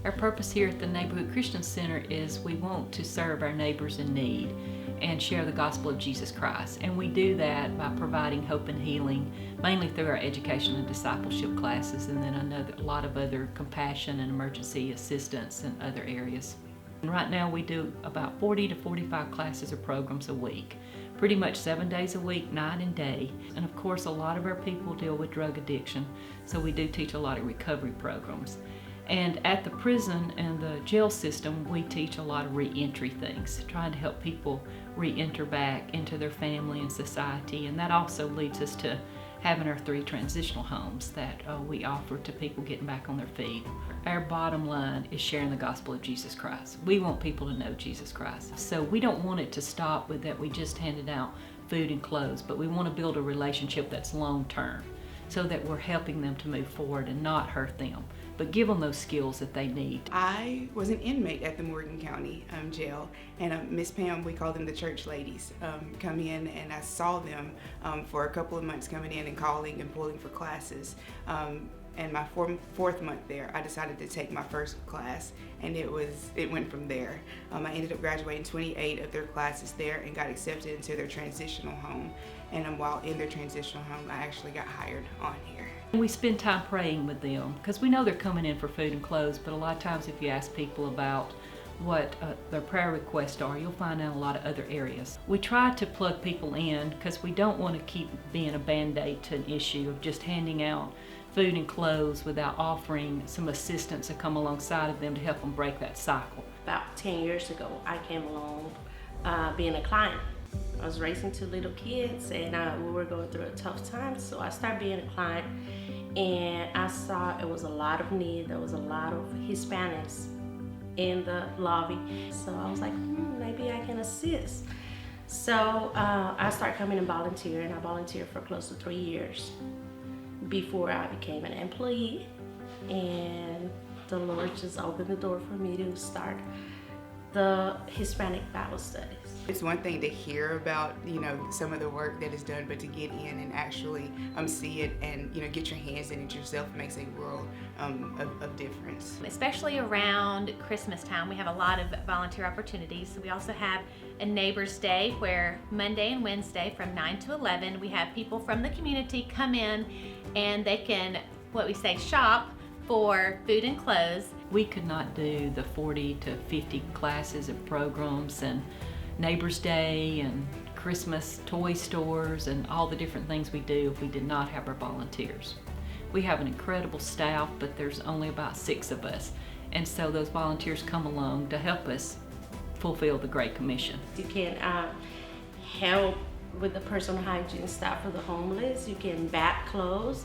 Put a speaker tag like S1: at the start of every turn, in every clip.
S1: Our purpose here at the Neighborhood Christian Center is we want to serve our neighbors in need and share the gospel of Jesus Christ. And we do that by providing hope and healing, mainly through our education and discipleship classes, and then a lot of other compassion and emergency assistance in other areas. And right now we do about 40 to 45 classes or programs a week, pretty much 7 days a week, night and day. And of course, a lot of our people deal with drug addiction, so we do teach a lot of recovery programs. And at the prison and the jail system, we teach a lot of re-entry things, trying to help people re-enter back into their family and society. And that also leads us to having our 3 transitional homes that we offer to people getting back on their feet. Our bottom line is sharing the gospel of Jesus Christ. We want people to know Jesus Christ. So we don't want it to stop with that we just handed out food and clothes, but we want to build a relationship that's long-term, so that we're helping them to move forward and not hurt them, but give them those skills that they need.
S2: I was an inmate at the Morgan County jail, and Miss Pam, we call them the church ladies, come in, and I saw them for a couple of months coming in and calling and pulling for classes. And my fourth month there, I decided to take my first class, and it went from there. I ended up graduating 28 of their classes there and got accepted into their transitional home. And while in their transitional home, I actually got hired on here.
S1: We spend time praying with them because we know they're coming in for food and clothes, but a lot of times if you ask people about what their prayer requests are, you'll find out a lot of other areas. We try to plug people in because we don't want to keep being a band-aid to an issue of just handing out food and clothes without offering some assistance to come alongside of them to help them break that cycle.
S3: About 10 years ago, I came along being a client. I was raising 2 little kids, and we were going through a tough time, so I started being a client, and I saw it was a lot of need. There was a lot of Hispanics in the lobby, so I was like, maybe I can assist. So I started coming and volunteering. I volunteered for close to 3 years before I became an employee, and the Lord just opened the door for me to start the Hispanic Bible studies.
S2: It's one thing to hear about, some of the work that is done, but to get in and actually see it and, get your hands in it yourself makes a world of difference.
S4: Especially around Christmas time, we have a lot of volunteer opportunities. We also have a Neighbors Day where Monday and Wednesday from 9 to 11, we have people from the community come in and they can, what we say, shop for food and clothes.
S1: We could not do the 40 to 50 classes and programs and Neighbors Day and Christmas toy stores and all the different things we do if we did not have our volunteers. We have an incredible staff, but there's only about 6 of us. And so those volunteers come along to help us fulfill the Great Commission.
S3: You can help with the personal hygiene stuff for the homeless. You can bat clothes.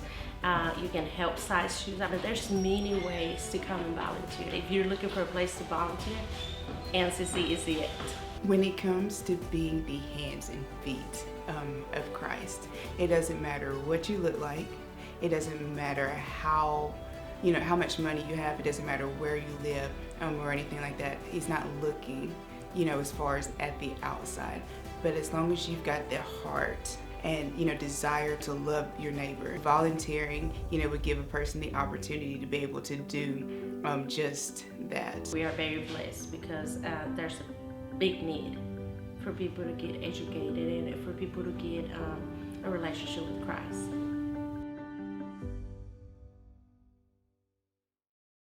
S3: You can help size shoes. I mean, there's many ways to come and volunteer. If you're looking for a place to volunteer, NCC is it.
S2: When it comes to being the hands and feet of Christ, it doesn't matter what you look like. It doesn't matter how much money you have. It doesn't matter where you live or anything like that. He's not looking, as far as at the outside. But as long as you've got the heart and desire to love your neighbor, volunteering would give a person the opportunity to be able to do just that.
S3: We are very blessed because there's a big need for people to get educated and for people to get a relationship with Christ.